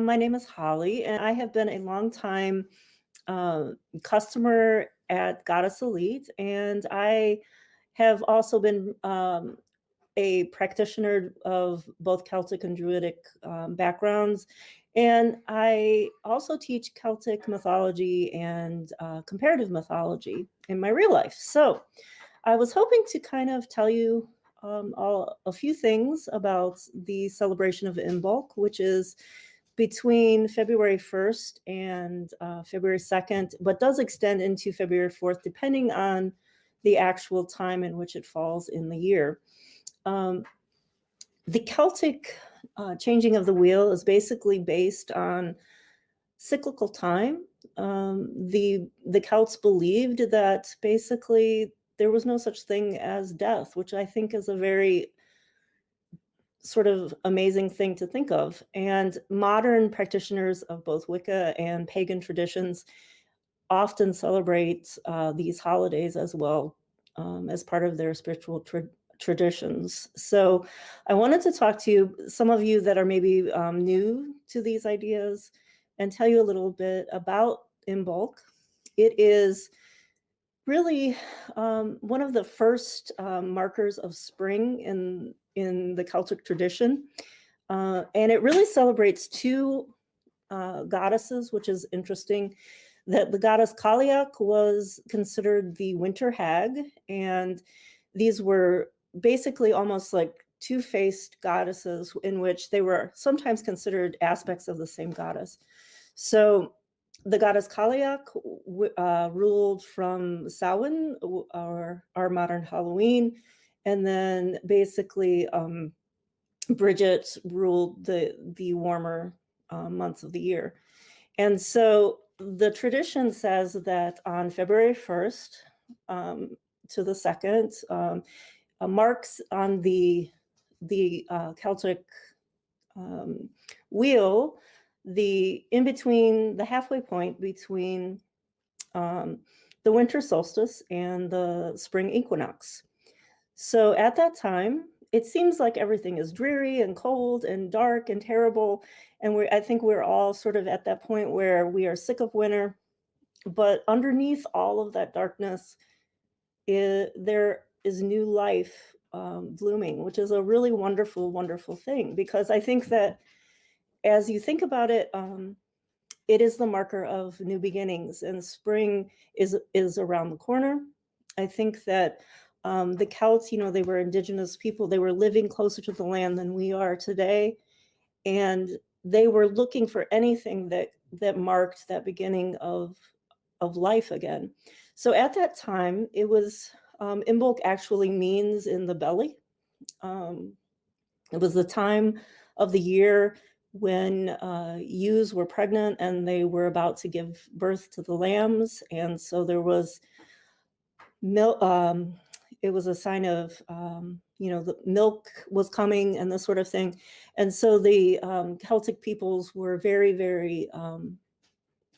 My name is Holly, and I have been a long-time uh, customer at Goddess Elite, and I have also been a practitioner of both Celtic and Druidic backgrounds. And I also teach Celtic mythology and comparative mythology in my real life. So I was hoping to kind of tell you a few things about the celebration of Imbolc, which is between February 1st and February 2nd, but does extend into February 4th, depending on the actual time in which it falls in the year. Um, the Celtic changing of the wheel is basically based on cyclical time. The Celts believed that basically there was no such thing as death, which I think is a very sort of amazing thing to think of. And modern practitioners of both Wicca and pagan traditions often celebrate these holidays as well as part of their spiritual traditions. So I wanted to talk to you, some of you that are maybe new to these ideas, and tell you a little bit about Imbolc. It is really one of the first markers of spring in the Celtic tradition. And it really celebrates two goddesses, which is interesting, that the goddess Cailleach was considered the winter hag, and these were basically almost like two-faced goddesses in which they were sometimes considered aspects of the same goddess. So the goddess Cailleach ruled from Samhain, or our modern Halloween, and then basically Bridget ruled the warmer months of the year. And so the tradition says that on February 1st to the 2nd, marks on the Celtic wheel, the in between, the halfway point between the winter solstice and the spring equinox. So at that time, it seems like everything is dreary and cold and dark and terrible. And I think we're all sort of at that point where we are sick of winter. But underneath all of that darkness, there is new life blooming, which is a really wonderful, wonderful thing. Because I think that as you think about it, it is the marker of new beginnings, and spring is around the corner. I think that the Celts, they were indigenous people. They were living closer to the land than we are today, and they were looking for anything that marked that beginning of life again. So at that time, it was Imbolc actually means in the belly. It was the time of the year when ewes were pregnant and they were about to give birth to the lambs, and so there was milk. It was a sign of the milk was coming and this sort of thing. And so the Celtic peoples were very, very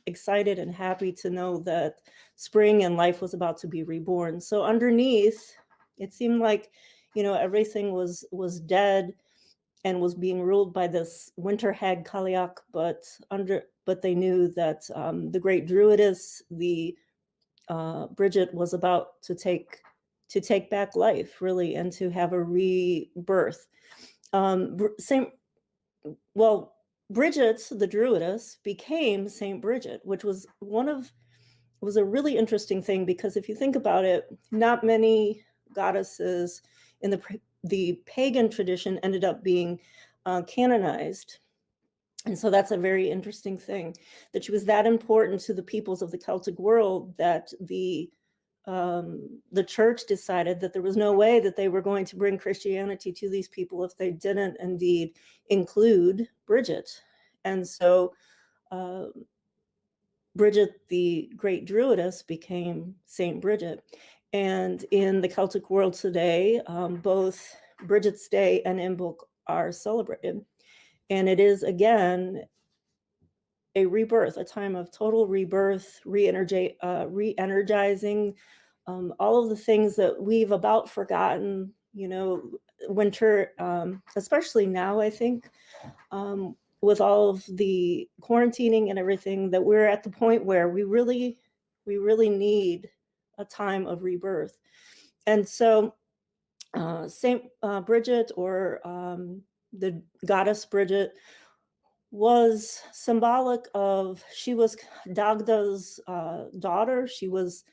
excited and happy to know that spring and life was about to be reborn. So underneath, it seemed like everything was dead and was being ruled by this winter hag Cailleach, but they knew that the great druidess, the Bridget, was about to take back life, really, and to have a rebirth. Bridget, the druidess, became Saint Bridget, which was a really interesting thing, because if you think about it, not many goddesses in the pagan tradition ended up being canonized. And so that's a very interesting thing, that she was that important to the peoples of the Celtic world that the church decided that there was no way that they were going to bring Christianity to these people if they didn't indeed include Bridget. And so Bridget, the great druidess, became Saint Bridget. And in the Celtic world today, both Bridget's Day and Imbolc are celebrated. And it is, again, a rebirth, a time of total rebirth, re-energizing, all of the things that we've about forgotten, winter, especially now, I think, with all of the quarantining and everything, that we're at the point where we really need a time of rebirth. And so Saint Bridget, or the goddess Bridget, was symbolic of, she was Dagda's daughter. She was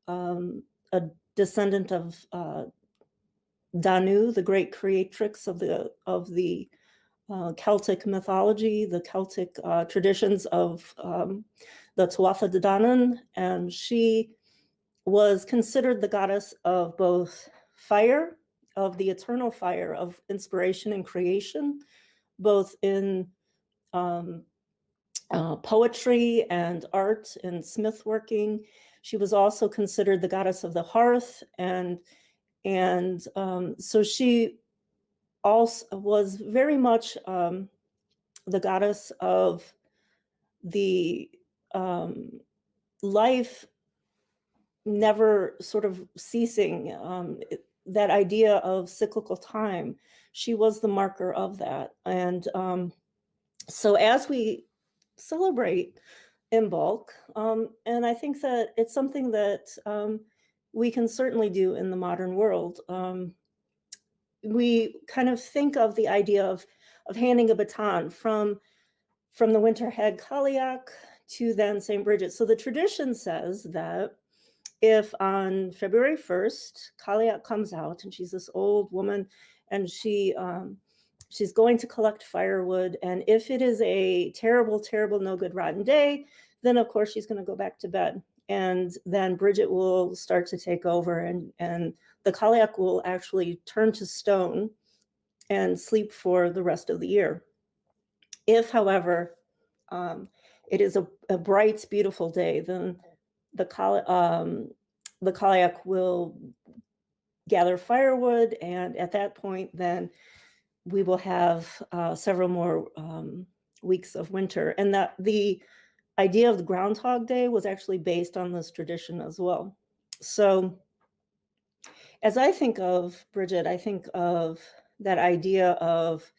a descendant of Danu, the great creatrix of the Celtic mythology, the Celtic traditions of the Tuatha De Danann, and she was considered the goddess of both fire, of the eternal fire of inspiration and creation, both in um, poetry and art and smithworking. She was also considered the goddess of the hearth, and so she also was very much the goddess of the um, life never sort of ceasing, that idea of cyclical time. She was the marker of that. And so as we celebrate Imbolc, and I think that it's something that we can certainly do in the modern world. We kind of think of the idea of handing a baton from the winter hag Cailleach to then St. Bridget. So the tradition says that if on February 1st, Cailleach comes out, and she's this old woman, and she's going to collect firewood, and if it is a terrible, terrible, no good, rotten day, then of course she's going to go back to bed. And then Bridget will start to take over, and the Cailleach will actually turn to stone and sleep for the rest of the year. If, however, it is a bright, beautiful day, then the Cailleach will gather firewood, and at that point, then we will have several more weeks of winter. And that the idea of the Groundhog Day was actually based on this tradition as well. So as I think of Bridget, I think of that idea of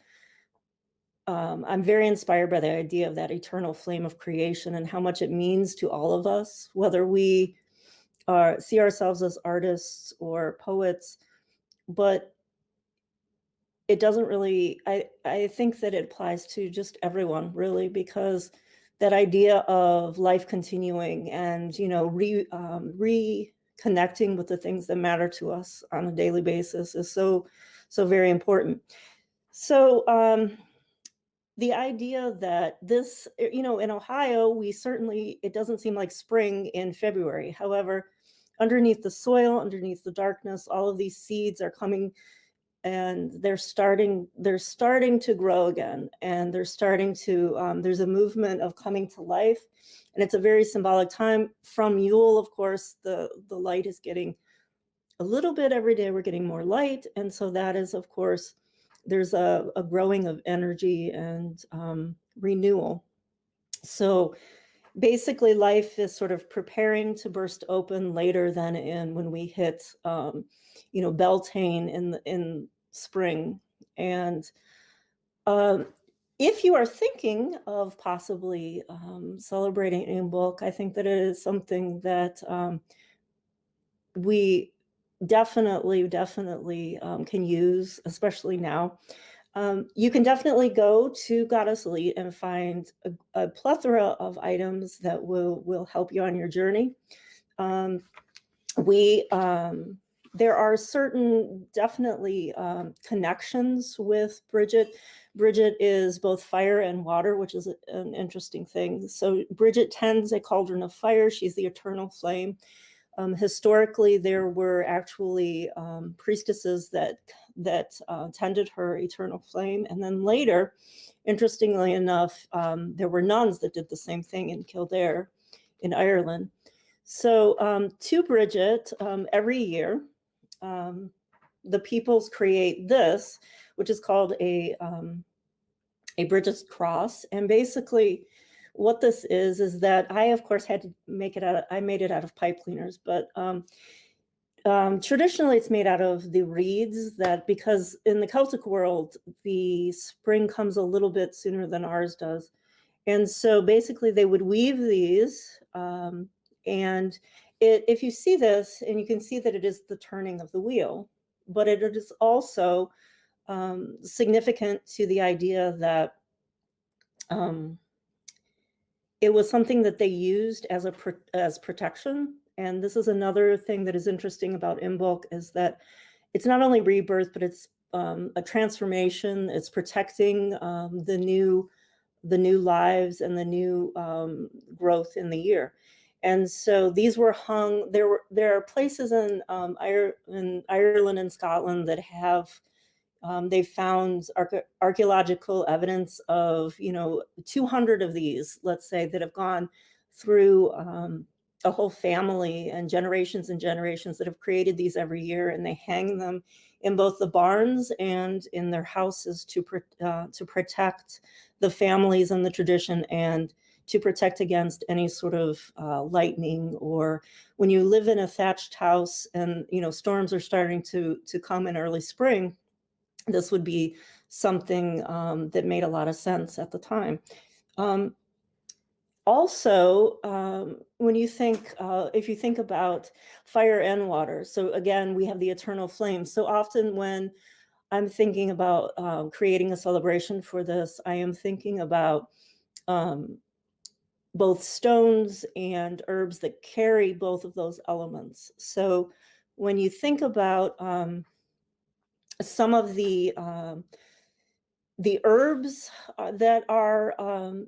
I'm very inspired by the idea of that eternal flame of creation and how much it means to all of us, whether we see ourselves as artists or poets. But it doesn't really, I think that it applies to just everyone, really, because that idea of life continuing and, reconnecting with the things that matter to us on a daily basis is so very important. So the idea that this, in Ohio, it doesn't seem like spring in February. However, underneath the soil, underneath the darkness, all of these seeds are coming, and they're starting to grow again, and there's a movement of coming to life, and it's a very symbolic time. From Yule, of course, the light is getting a little bit every day. We're getting more light, and so that is, of course, there's a growing of energy and renewal. So basically, life is sort of preparing to burst open later than when we hit Beltane in spring. And if you are thinking of possibly celebrating Imbolc, I think that it is something that we definitely can use, especially now. You can definitely go to Goddess Elite and find a plethora of items that will help you on your journey. There are certain definitely connections with Bridget. Bridget is both fire and water, which is an interesting thing. So Bridget tends a cauldron of fire. She's the eternal flame. Historically, there were actually priestesses that tended her eternal flame. And then later, interestingly enough, there were nuns that did the same thing in Kildare in Ireland. So to Bridget, every year, the peoples create this, which is called a Bridget's cross. And basically what this is that I, of course, had to make it I made it out of pipe cleaners, but Traditionally, it's made out of the reeds that because in the Celtic world, the spring comes a little bit sooner than ours does. And so basically, they would weave these, and if you see this, and you can see that it is the turning of the wheel, but it is also significant to the idea that um, it was something that they used as as protection. And this is another thing that is interesting about Imbolc is that it's not only rebirth, but it's a transformation. It's protecting the new lives and the new growth in the year. And so these were hung. There are places in Ireland and Scotland that have they found archaeological evidence of 200 of these, let's say, that have gone through a whole family and generations that have created these every year, and they hang them in both the barns and in their houses to protect the families and the tradition, and to protect against any sort of lightning, or when you live in a thatched house and storms are starting to come in early spring. This would be something that made a lot of sense at the time. Um, Also, when you think, if you think about fire and water, so again, we have the eternal flame. So often when I'm thinking about creating a celebration for this, I am thinking about um, both stones and herbs that carry both of those elements. So when you think about some of the herbs that are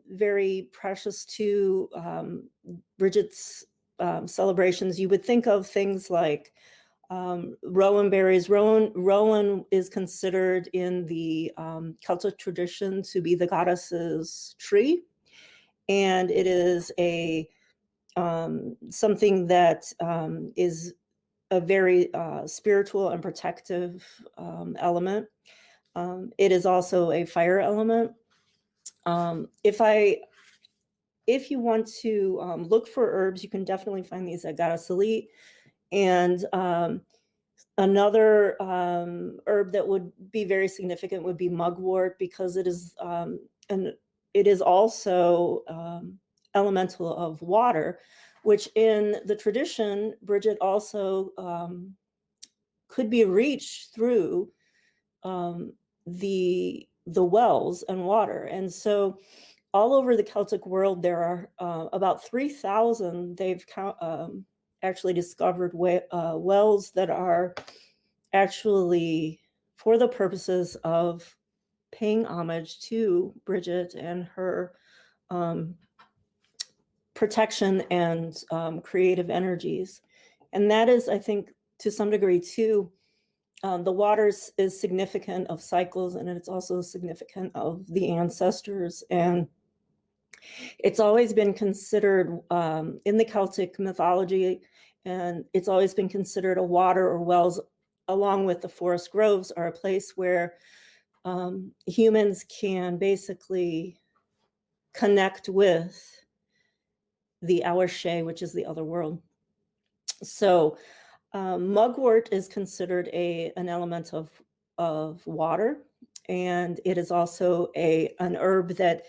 very precious to Bridget's celebrations, you would think of things like rowan berries. Rowan is considered in the Celtic tradition to be the goddess's tree, and it is a something that is a very spiritual and protective element. It is also a fire element. If you want to look for herbs, you can definitely find these at Gata Salit. And another herb that would be very significant would be mugwort, because it is also elemental of water, which in the tradition, Bridget also could be reached through um, the wells and water. And so all over the Celtic world, there are about 3,000. Actually discovered wells that are actually for the purposes of paying homage to Bridget and her um, protection and creative energies. And that is, I think, to some degree too, the waters is significant of cycles, and it's also significant of the ancestors. And it's always been considered in the Celtic mythology, and it's always been considered a water or wells, along with the forest groves, are a place where humans can basically connect with the Awarshe, which is the other world. So mugwort is considered an element of water, and it is also an herb that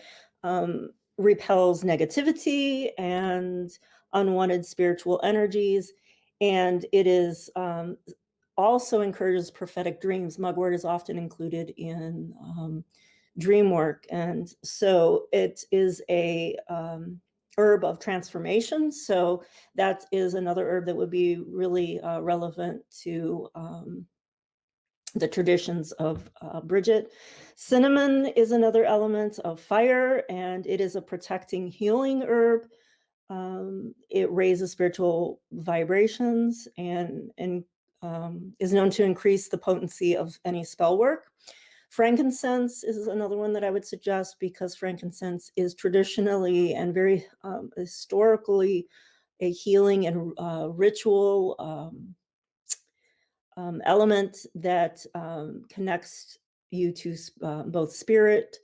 repels negativity and unwanted spiritual energies, and it is also encourages prophetic dreams. Mugwort is often included in dream work, and so it is a herb of transformation. So that is another herb that would be really relevant to the traditions of Bridget. Cinnamon is another element of fire, and it is a protecting, healing herb. It raises spiritual vibrations and is known to increase the potency of any spell work. Frankincense is another one that I would suggest, because frankincense is traditionally and very historically a healing and ritual element that connects you to both spirit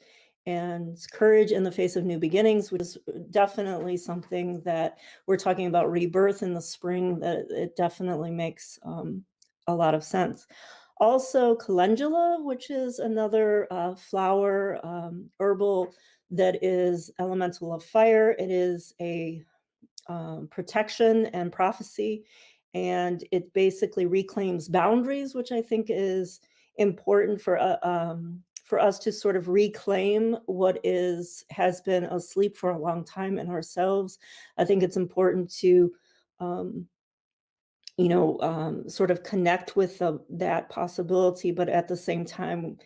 and courage in the face of new beginnings, which is definitely something that we're talking about rebirth in the spring, that it definitely makes a lot of sense. Also, calendula, which is another flower, herbal that is elemental of fire. It is a protection and prophecy, and it basically reclaims boundaries, which I think is important for us to sort of reclaim what has been asleep for a long time in ourselves. I think it's important to um, sort of connect with that possibility, but at the same time,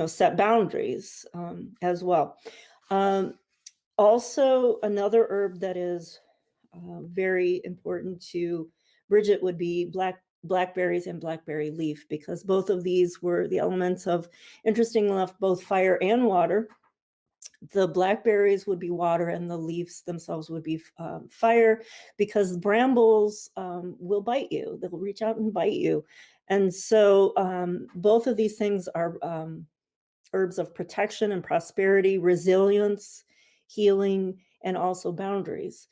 set boundaries as well. Um, Also, another herb that is very important to Bridget would be blackberries and blackberry leaf, because both of these were the elements of, interesting enough, both fire and water. The blackberries would be water and the leaves themselves would be fire, because brambles will bite you. They'll reach out and bite you. And so both of these things are herbs of protection and prosperity, resilience, healing, and also boundaries.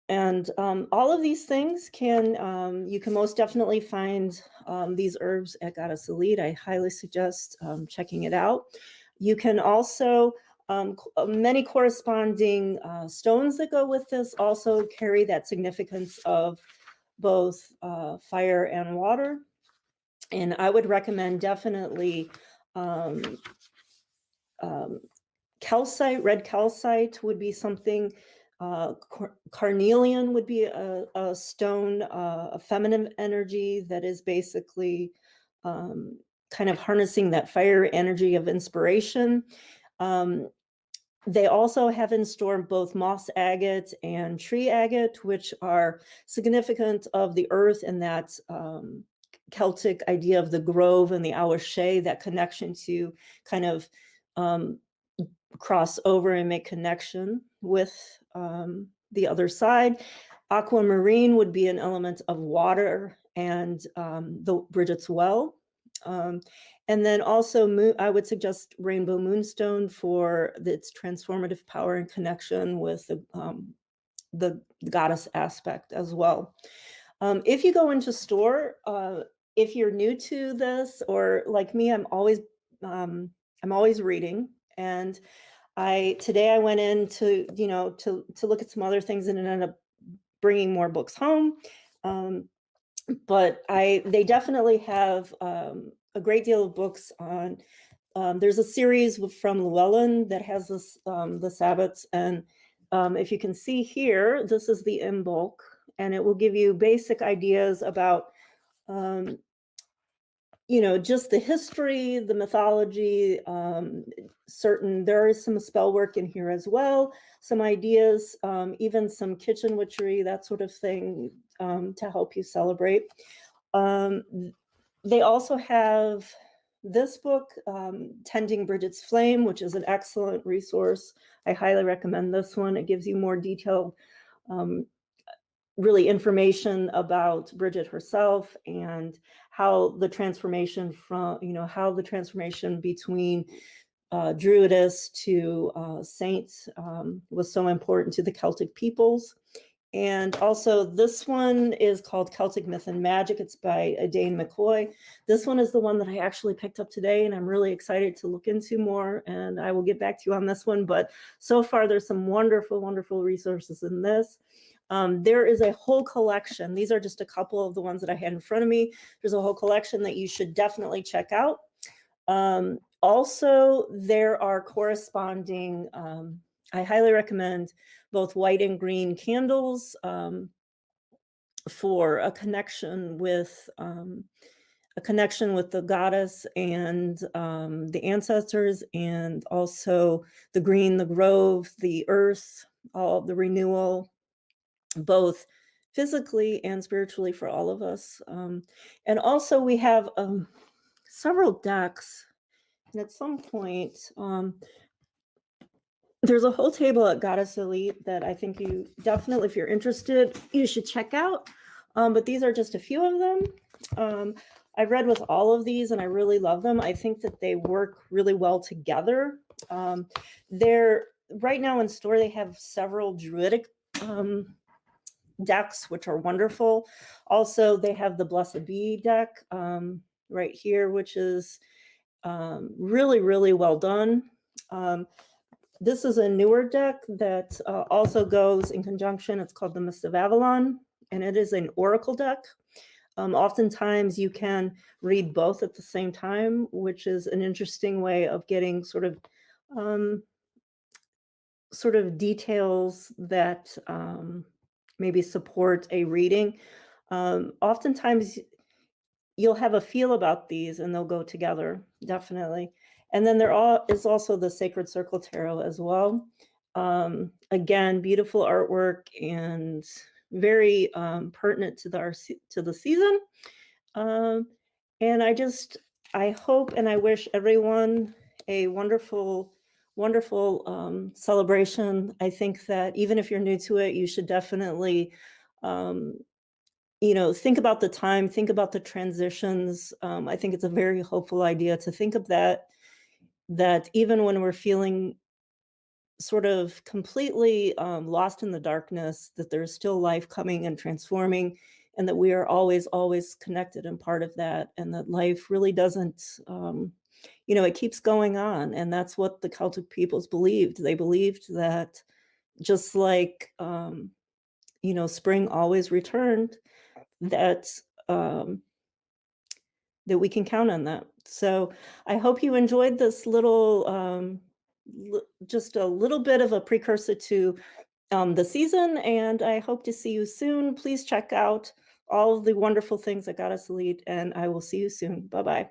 And all of these things you can most definitely find these herbs at Goddess Elite. I highly suggest checking it out. You can also, many corresponding stones that go with this also carry that significance of both fire and water. And I would recommend definitely um, um, calcite, red calcite would be something. Carnelian would be a stone, a feminine energy that is basically kind of harnessing that fire energy of inspiration. Um, they also have in store both moss agate and tree agate, which are significant of the earth and that Celtic idea of the grove and the Awashe, that connection to kind of um, cross over and make connection with the other side. Aquamarine would be an element of water and the Bridget's Well. Um, and then also, I would suggest Rainbow Moonstone for its transformative power and connection with the goddess aspect as well. If you go into store, if you're new to this, or like me, I'm always reading. And today I went in to look at some other things and ended up bringing more books home. But they definitely have a great deal of books on. There's a series from Llewellyn that has the Sabbats, and if you can see here, this is the Imbolc, and it will give you basic ideas about just the history, the mythology, there is some spell work in here as well, some ideas, even some kitchen witchery, that sort of thing, to help you celebrate. They also have this book, Tending Bridget's Flame, which is an excellent resource. I highly recommend this one. It gives you more detailed really information about Bridget herself and how the transformation between Druidess to saint was so important to the Celtic peoples. And also this one is called Celtic Myth and Magic. It's by Dane McCoy. This one is the one that I actually picked up today, and I'm really excited to look into more, and I will get back to you on this one. But so far, there's some wonderful, wonderful resources in this. There is a whole collection. These are just a couple of the ones that I had in front of me. There's a whole collection that you should definitely check out. Also, there are corresponding, I highly recommend both white and green candles for a connection with the goddess and the ancestors, and also the green, the grove, the earth, all the renewal, both physically and spiritually for all of us. And also we have several decks, and at some point, there's a whole table at Goddess Elite that I think you definitely, if you're interested, you should check out. But these are just a few of them. I've read with all of these and I really love them. I think that they work really well together. Um, they're right now in store, they have several druidic um, decks, which are wonderful. Also, they have the Blessed Bee deck right here, which is really, really well done. Um, this is a newer deck that also goes in conjunction. It's called the Mist of Avalon, and it is an oracle deck. Oftentimes, you can read both at the same time, which is an interesting way of getting um, sort of details that maybe support a reading. Oftentimes, you'll have a feel about these and they'll go together, definitely. And then is also the Sacred Circle Tarot as well. Again, beautiful artwork and very pertinent to to the season. Um, and I hope and I wish everyone a wonderful, wonderful celebration. I think that even if you're new to it, you should definitely um, think about the time, think about the transitions. I think it's a very hopeful idea to think of that even when we're feeling sort of completely lost in the darkness, that there's still life coming and transforming, and that we are always, always connected and part of that, and that life really doesn't, it keeps going on. And that's what the Celtic peoples believed. They believed that just like, spring always returned, that um, that we can count on that. So I hope you enjoyed this little, just a little bit of a precursor to the season, and I hope to see you soon. Please check out all of the wonderful things that got us elite, and I will see you soon. Bye bye.